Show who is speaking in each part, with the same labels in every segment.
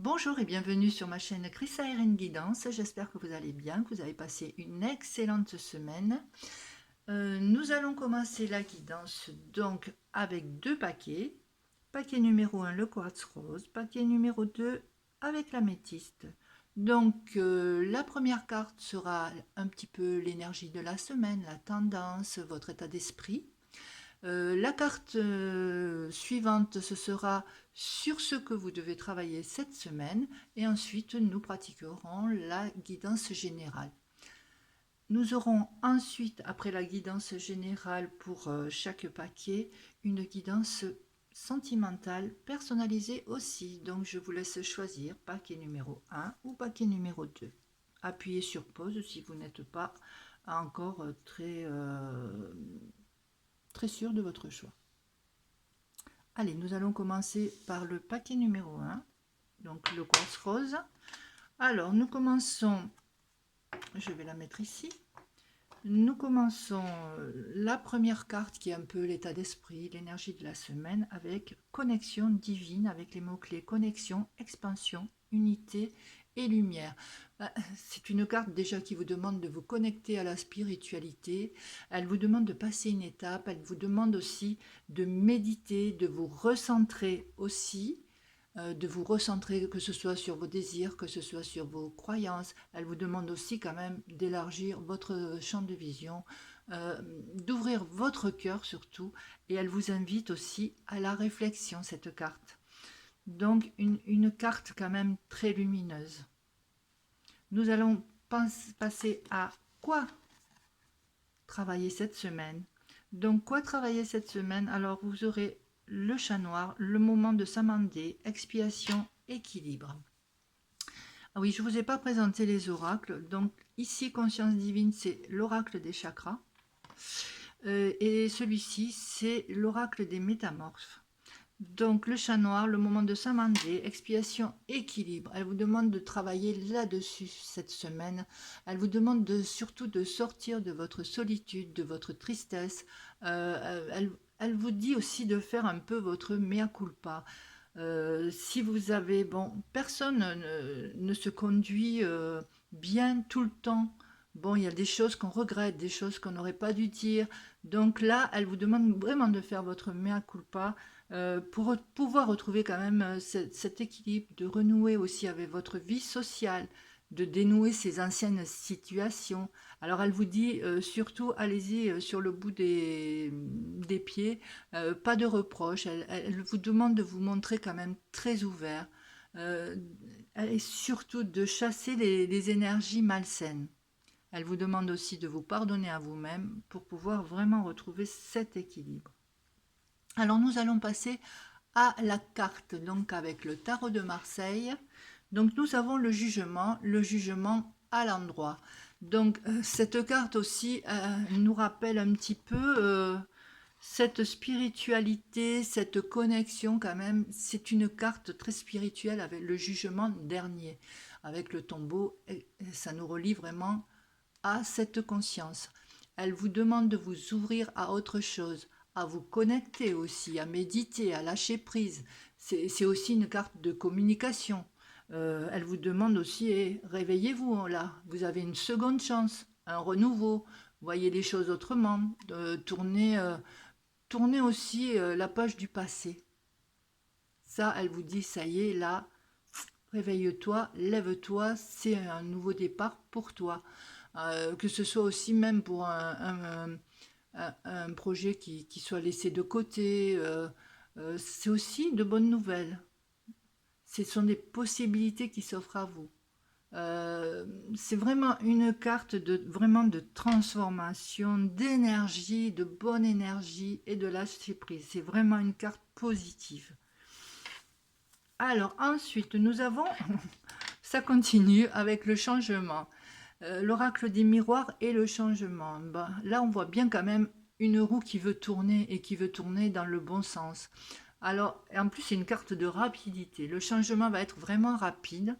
Speaker 1: Bonjour et bienvenue sur ma chaîne Chris Irene Guidance. J'espère que vous allez bien, que vous avez passé une excellente semaine. Nous allons commencer la guidance donc avec deux paquets. Paquet numéro 1, le quartz rose. Paquet numéro 2 avec l'améthyste. Donc la première carte sera un petit peu l'énergie de la semaine, la tendance, votre état d'esprit. La carte suivante, ce sera sur ce que vous devez travailler cette semaine et ensuite nous pratiquerons la guidance générale. Nous aurons ensuite, après la guidance générale pour chaque paquet, une guidance sentimentale personnalisée aussi. Donc je vous laisse choisir paquet numéro 1 ou paquet numéro 2. Appuyez sur pause si vous n'êtes pas encore très sûr de votre choix. Allez, nous allons commencer par le paquet numéro 1, donc le quartz rose. Alors, nous commençons, je vais la mettre ici. Nous commençons la première carte qui est un peu l'état d'esprit, l'énergie de la semaine, avec connexion divine, avec les mots-clés connexion, expansion, unité et lumière. C'est une carte déjà qui vous demande de vous connecter à la spiritualité, elle vous demande de passer une étape, elle vous demande aussi de méditer, de vous recentrer aussi, de vous recentrer, que ce soit sur vos désirs, que ce soit sur vos croyances. Elle vous demande aussi quand même d'élargir votre champ de vision, d'ouvrir votre cœur surtout, et elle vous invite aussi à la réflexion, cette carte. Donc une carte quand même très lumineuse. Nous allons passer à quoi travailler cette semaine. Donc quoi travailler cette semaine? Alors vous aurez le chat noir, le moment de s'amender, expiation, équilibre. Ah oui, je ne vous ai pas présenté les oracles. Donc ici, conscience divine, c'est l'oracle des chakras. Et celui-ci, c'est l'oracle des métamorphes. Donc le chat noir, le moment de s'amender, expiation, équilibre. Elle vous demande de travailler là-dessus cette semaine. Elle vous demande surtout de sortir de votre solitude, de votre tristesse. Elle vous dit aussi de faire un peu votre mea culpa. Si vous avez, bon, personne ne se conduit bien tout le temps. Bon, il y a des choses qu'on regrette, des choses qu'on n'aurait pas dû dire. Donc là, elle vous demande vraiment de faire votre mea culpa pour pouvoir retrouver quand même cet équilibre, de renouer aussi avec votre vie sociale, de dénouer ces anciennes situations. Alors elle vous dit surtout, allez-y sur le bout des pieds, pas de reproches, elle vous demande de vous montrer quand même très ouvert, euh, et surtout de chasser les énergies malsaines. Elle vous demande aussi de vous pardonner à vous-même pour pouvoir vraiment retrouver cet équilibre. Alors nous allons passer à la carte, donc avec le tarot de Marseille. Donc nous avons le jugement à l'endroit. Donc cette carte aussi nous rappelle un petit peu cette spiritualité, cette connexion quand même. C'est une carte très spirituelle avec le jugement dernier, avec le tombeau. Et ça nous relie vraiment à cette conscience. Elle vous demande de vous ouvrir à autre chose, à vous connecter aussi, à méditer, à lâcher prise. C'est aussi une carte de communication. Elle vous demande aussi, réveillez-vous là, vous avez une seconde chance, un renouveau, voyez les choses autrement, tournez aussi la page du passé. Ça, elle vous dit, ça y est, là, réveille-toi, lève-toi, c'est un nouveau départ pour toi. Que ce soit aussi même pour un projet qui soit laissé de côté, c'est aussi de bonnes nouvelles. Ce sont des possibilités qui s'offrent à vous. C'est vraiment une carte vraiment de transformation, d'énergie, de bonne énergie et de lâcher prise. C'est vraiment une carte positive. Alors ensuite, nous avons, ça continue avec le changement. L'oracle des miroirs et le changement. Bah, là, on voit bien quand même une roue qui veut tourner et qui veut tourner dans le bon sens. Alors, en plus, c'est une carte de rapidité. Le changement va être vraiment rapide.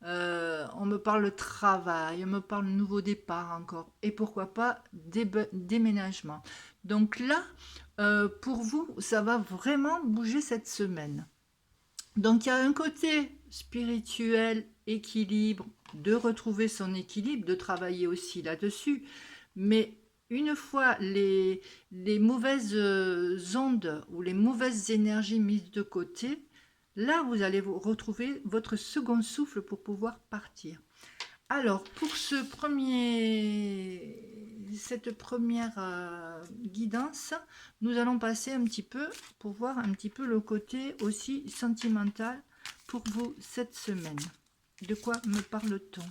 Speaker 1: On me parle travail, on me parle nouveau départ encore. Et pourquoi pas déménagement. Donc là, pour vous, ça va vraiment bouger cette semaine. Donc, il y a un côté spirituel, équilibre, de retrouver son équilibre, de travailler aussi là-dessus. Mais une fois les mauvaises ondes ou les mauvaises énergies mises de côté, là, vous allez vous retrouver votre second souffle pour pouvoir partir. Alors, pour cette première guidance, nous allons passer un petit peu pour voir un petit peu le côté aussi sentimental pour vous cette semaine. De quoi me parle-t-on?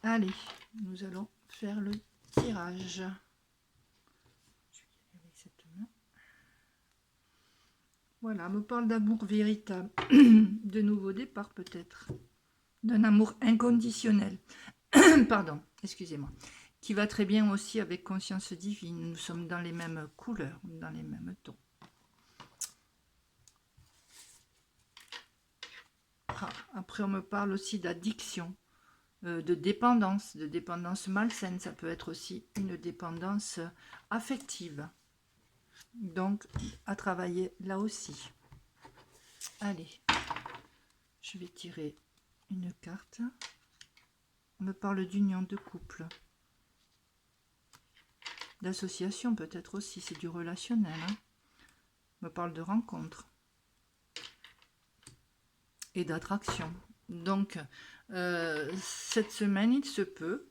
Speaker 1: Allez, nous allons faire le tirage. Je vais y aller avec cette main. Voilà, me parle d'amour véritable, de nouveau départ peut-être, d'un amour inconditionnel, pardon, excusez-moi, qui va très bien aussi avec conscience divine. Nous sommes dans les mêmes couleurs, dans les mêmes tons. Ah, après, on me parle aussi d'addiction, de dépendance malsaine. Ça peut être aussi une dépendance affective. Donc, à travailler là aussi. Allez, je vais tirer une carte. On me parle d'union de couple. D'association peut-être aussi, c'est du relationnel. Hein. On me parle de rencontre. Et d'attraction. Donc, cette semaine, il se peut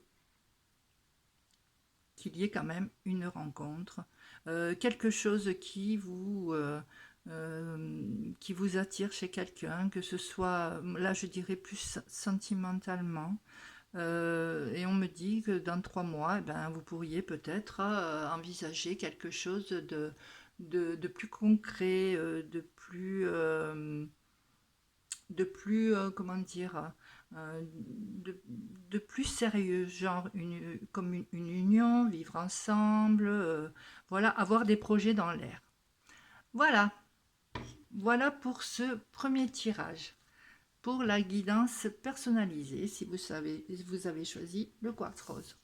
Speaker 1: qu'il y ait quand même une rencontre. Quelque chose qui vous attire chez quelqu'un, que ce soit, là je dirais plus sentimentalement, et on me dit que dans 3 mois, eh ben, vous pourriez peut-être envisager quelque chose de plus concret, comment dire, de plus sérieux, genre comme une union, vivre ensemble, voilà, avoir des projets dans l'air. Voilà, voilà pour ce premier tirage. Pour la guidance personnalisée, si vous avez choisi le quartz rose.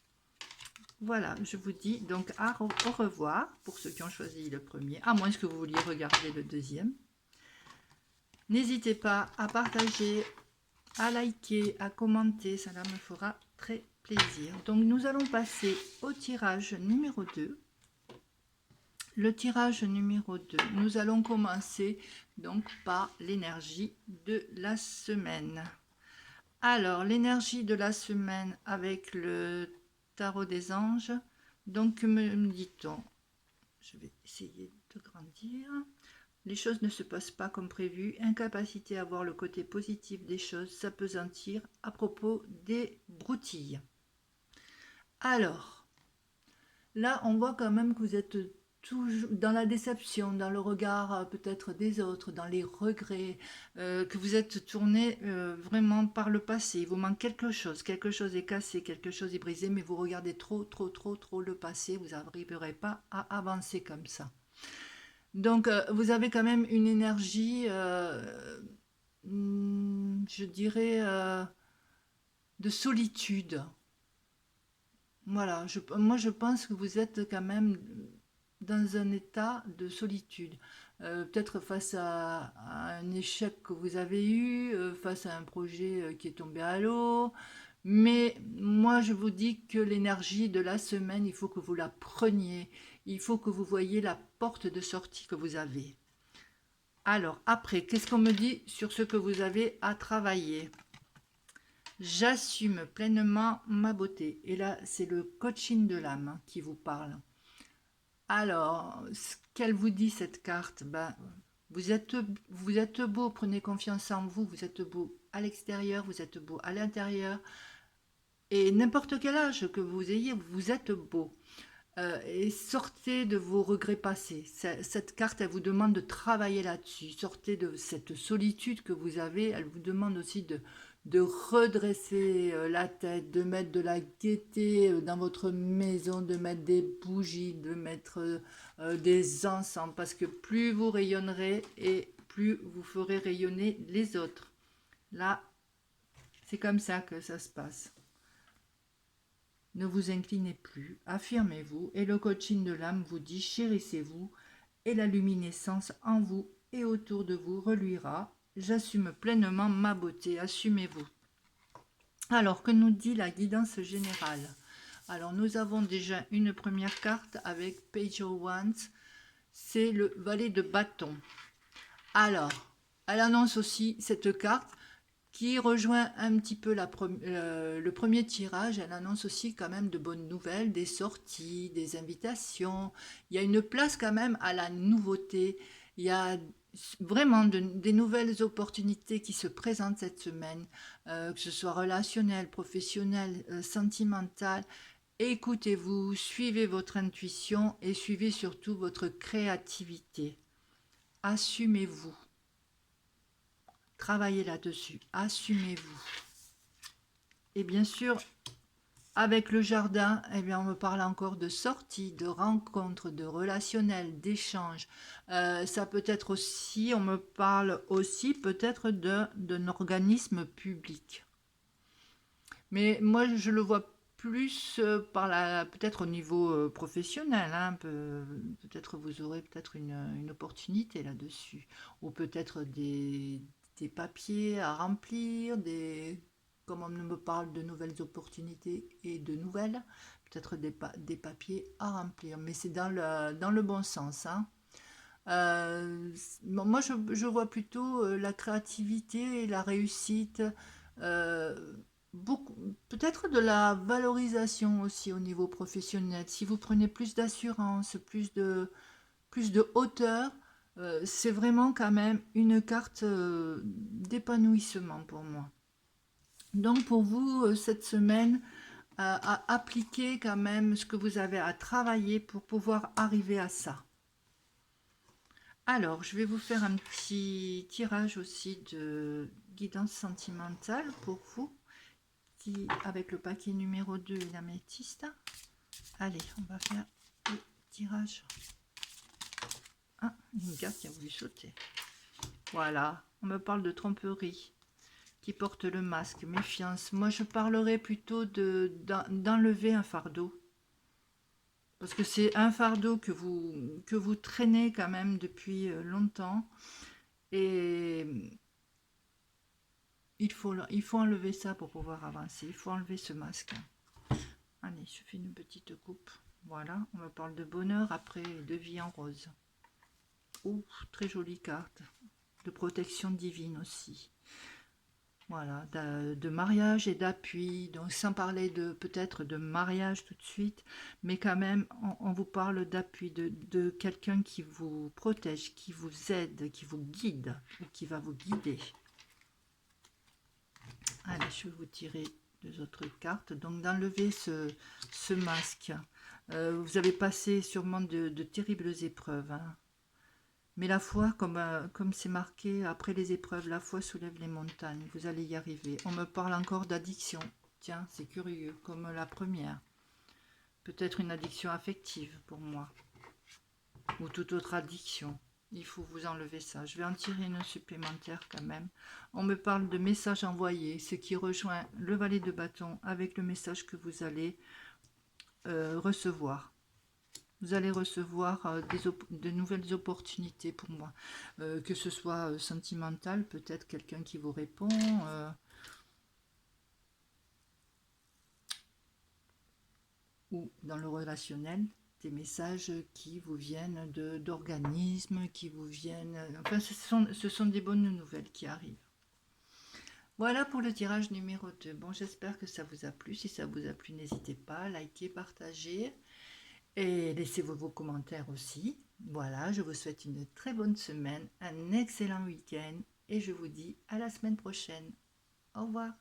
Speaker 1: Voilà, je vous dis donc au revoir pour ceux qui ont choisi le premier, à moins que vous vouliez regarder le deuxième. N'hésitez pas à partager, à liker, à commenter, ça me fera très plaisir. Donc nous allons passer au tirage numéro 2. Le tirage numéro 2, nous allons commencer donc par l'énergie de la semaine. Alors, l'énergie de la semaine avec le tarot des anges. Donc, me dit-on, je vais essayer de grandir. Les choses ne se passent pas comme prévu. Incapacité à voir le côté positif des choses, s'appesantir à propos des broutilles. Alors, là, on voit quand même que vous êtes toujours dans la déception, dans le regard peut-être des autres, dans les regrets, que vous êtes tourné vraiment par le passé. Il vous manque quelque chose est cassé, quelque chose est brisé, mais vous regardez trop le passé, vous n'arriverez pas à avancer comme ça. Donc, vous avez quand même une énergie, je dirais, de solitude. Voilà, moi je pense que vous êtes quand même dans un état de solitude. Peut-être face à un échec que vous avez eu, face à un projet qui est tombé à l'eau. Mais moi je vous dis que l'énergie de la semaine, il faut que vous la preniez. Il faut que vous voyiez la porte de sortie que vous avez. Alors après, qu'est-ce qu'on me dit sur ce que vous avez à travailler ? J'assume pleinement ma beauté. Et là, c'est le coaching de l'âme qui vous parle. Alors, ce qu'elle vous dit, cette carte, ben, vous êtes beau, prenez confiance en vous, vous êtes beau à l'extérieur, vous êtes beau à l'intérieur. Et n'importe quel âge que vous ayez, vous êtes beau. Et sortez de vos regrets passés. Cette carte, elle vous demande de travailler là-dessus. Sortez de cette solitude que vous avez. Elle vous demande aussi de redresser la tête, de mettre de la gaieté dans votre maison, de mettre des bougies, de mettre des encens. Parce que plus vous rayonnerez et plus vous ferez rayonner les autres. Là, c'est comme ça que ça se passe. Ne vous inclinez plus, affirmez-vous, et le coaching de l'âme vous dit chérissez-vous, et la luminescence en vous et autour de vous reluira. J'assume pleinement ma beauté, assumez-vous. Alors, que nous dit la guidance générale? Alors, nous avons déjà une première carte avec Page of Wands, c'est le valet de bâton. Alors, elle annonce aussi cette carte qui rejoint un petit peu le premier tirage. Elle annonce aussi quand même de bonnes nouvelles, des sorties, des invitations. Il y a une place quand même à la nouveauté. Il y a vraiment des nouvelles opportunités qui se présentent cette semaine, que ce soit relationnel, professionnel, sentimental. Écoutez-vous, suivez votre intuition et suivez surtout votre créativité. Assumez-vous. Travaillez là-dessus. Assumez-vous. Et bien sûr, avec le jardin, eh bien, on me parle encore de sorties, de rencontres, de relationnels, d'échanges. Ça peut être aussi, on me parle aussi peut-être d'un organisme public. Mais moi, je le vois plus peut-être au niveau professionnel. Hein, peut-être vous aurez peut-être une opportunité là-dessus. Ou peut-être des papiers à remplir, comme on me parle de nouvelles opportunités et de nouvelles, peut-être des papiers à remplir. Mais c'est dans le bon sens. Hein. Moi, je vois plutôt la créativité et la réussite, euh, peut-être de la valorisation aussi au niveau professionnel. Si vous prenez plus d'assurance, plus de hauteur, c'est vraiment quand même une carte d'épanouissement pour moi. Donc pour vous, cette semaine, à appliquer quand même ce que vous avez à travailler pour pouvoir arriver à ça. Alors, je vais vous faire un petit tirage aussi de guidance sentimentale pour vous, avec le paquet numéro 2 et l'améthyste. Allez, on va faire le tirage. Ah, une carte qui a voulu sauter. Voilà, on me parle de tromperie, qui porte le masque, méfiance. Moi, je parlerais plutôt d'enlever un fardeau. Parce que c'est un fardeau que vous traînez quand même depuis longtemps. Et il faut enlever ça pour pouvoir avancer. Il faut enlever ce masque. Allez, je fais une petite coupe. Voilà, on me parle de bonheur après de vie en rose. Ouh, très jolie carte. De protection divine aussi. Voilà, de mariage et d'appui. Donc sans parler peut-être de mariage tout de suite, mais quand même, on vous parle d'appui, de quelqu'un qui vous protège, qui vous aide, qui vous guide, ou qui va vous guider. Allez, je vais vous tirer deux autres cartes. Donc d'enlever ce masque. Vous avez passé sûrement de terribles épreuves. Hein. Mais la foi, comme c'est marqué, après les épreuves, la foi soulève les montagnes. Vous allez y arriver. On me parle encore d'addiction. Tiens, c'est curieux, comme la première. Peut-être une addiction affective pour moi. Ou toute autre addiction. Il faut vous enlever ça. Je vais en tirer une supplémentaire quand même. On me parle de messages envoyés, ce qui rejoint le valet de bâton avec le message que vous allez recevoir. Vous allez recevoir de nouvelles opportunités pour moi. Que ce soit sentimental, peut-être quelqu'un qui vous répond. Ou dans le relationnel, des messages qui vous viennent d'organismes, qui vous viennent... Enfin, ce sont des bonnes nouvelles qui arrivent. Voilà pour le tirage numéro 2. Bon, j'espère que ça vous a plu. Si ça vous a plu, n'hésitez pas à liker, partager. Et laissez-vous vos commentaires aussi. Voilà, je vous souhaite une très bonne semaine, un excellent week-end et je vous dis à la semaine prochaine. Au revoir.